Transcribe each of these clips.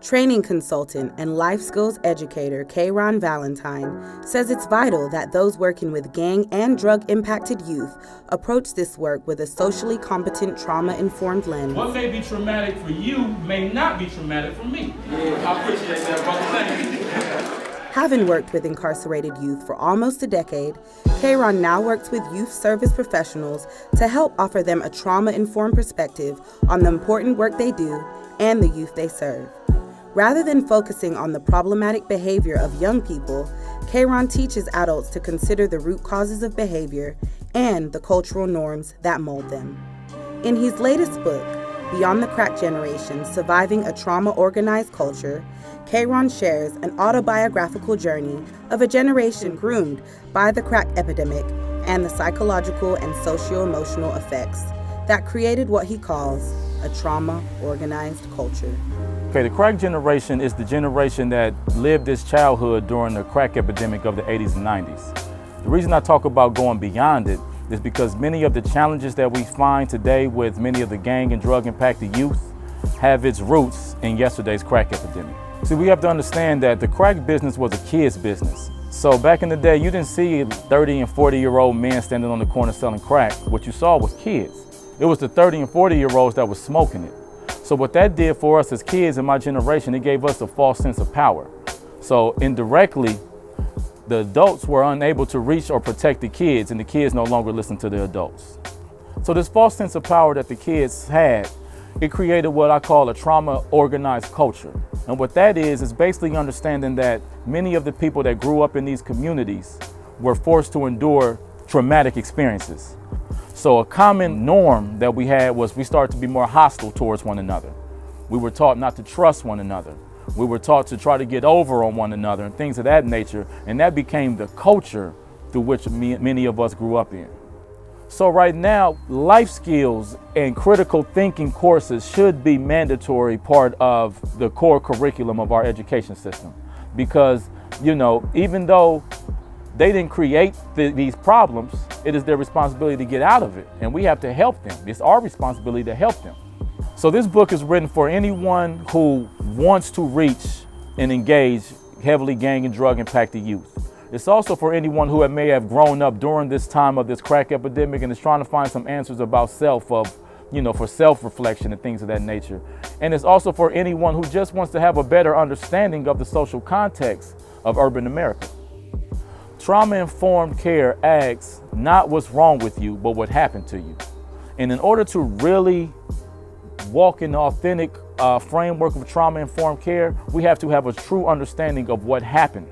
Training consultant and life skills educator K-Rahn Vallatine says it's vital that those working with gang and drug-impacted youth approach this work with a socially competent, trauma-informed lens. What may be traumatic for you may not be traumatic for me. I appreciate that, brother. Thank you. Having worked with incarcerated youth for almost a decade, K-Rahn now works with youth service professionals to help offer them a trauma-informed perspective on the important work they do and the youth they serve. Rather than focusing on the problematic behavior of young people, K-Rahn teaches adults to consider the root causes of behavior and the cultural norms that mold them. In his latest book, Beyond the Crack Generation, Surviving a Trauma-Organized Culture, K-Rahn shares an autobiographical journey of a generation groomed by the crack epidemic and the psychological and socio-emotional effects that created what he calls a trauma-organized culture. Okay, the crack generation is the generation that lived its childhood during the crack epidemic of the 80s and 90s. The reason I talk about going beyond it is because many of the challenges that we find today with many of the gang and drug impacted youth have its roots in yesterday's crack epidemic. See, we have to understand that the crack business was a kid's business. So back in the day, you didn't see 30 and 40-year-old men standing on the corner selling crack. What you saw was kids. It was the 30 and 40-year-olds that was smoking it. So what that did for us as kids in my generation, it gave us a false sense of power. So indirectly, the adults were unable to reach or protect the kids, and the kids no longer listened to the adults. So this false sense of power that the kids had, it created what I call a trauma-organized culture. And what that is basically understanding that many of the people that grew up in these communities were forced to endure traumatic experiences. So a common norm that we had was we started to be more hostile towards one another. We were taught not to trust one another. We were taught to try to get over on one another and things of that nature. And that became the culture through which many of us grew up in. So right now, life skills and critical thinking courses should be mandatory part of the core curriculum of our education system. Because, you know, even though they didn't create these problems, it is their responsibility to get out of it. And we have to help them. It's our responsibility to help them. So this book is written for anyone who wants to reach and engage heavily gang and drug impacted youth. It's also for anyone who may have grown up during this time of this crack epidemic and is trying to find some answers about self, for self-reflection and things of that nature. And it's also for anyone who just wants to have a better understanding of the social context of urban America. Trauma-informed care asks not what's wrong with you, but what happened to you. And in order to really walk in the authentic framework of trauma-informed care, we have to have a true understanding of what happened.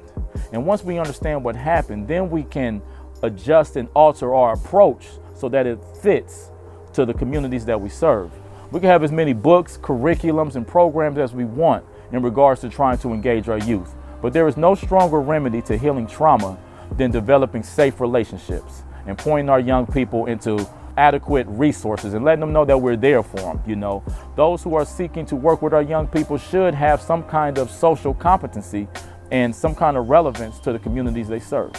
And once we understand what happened, then we can adjust and alter our approach so that it fits to the communities that we serve. We can have as many books, curriculums, and programs as we want in regards to trying to engage our youth. But there is no stronger remedy to healing trauma than developing safe relationships and pointing our young people into adequate resources and letting them know that we're there for them. You know, those who are seeking to work with our young people should have some kind of social competency and some kind of relevance to the communities they serve.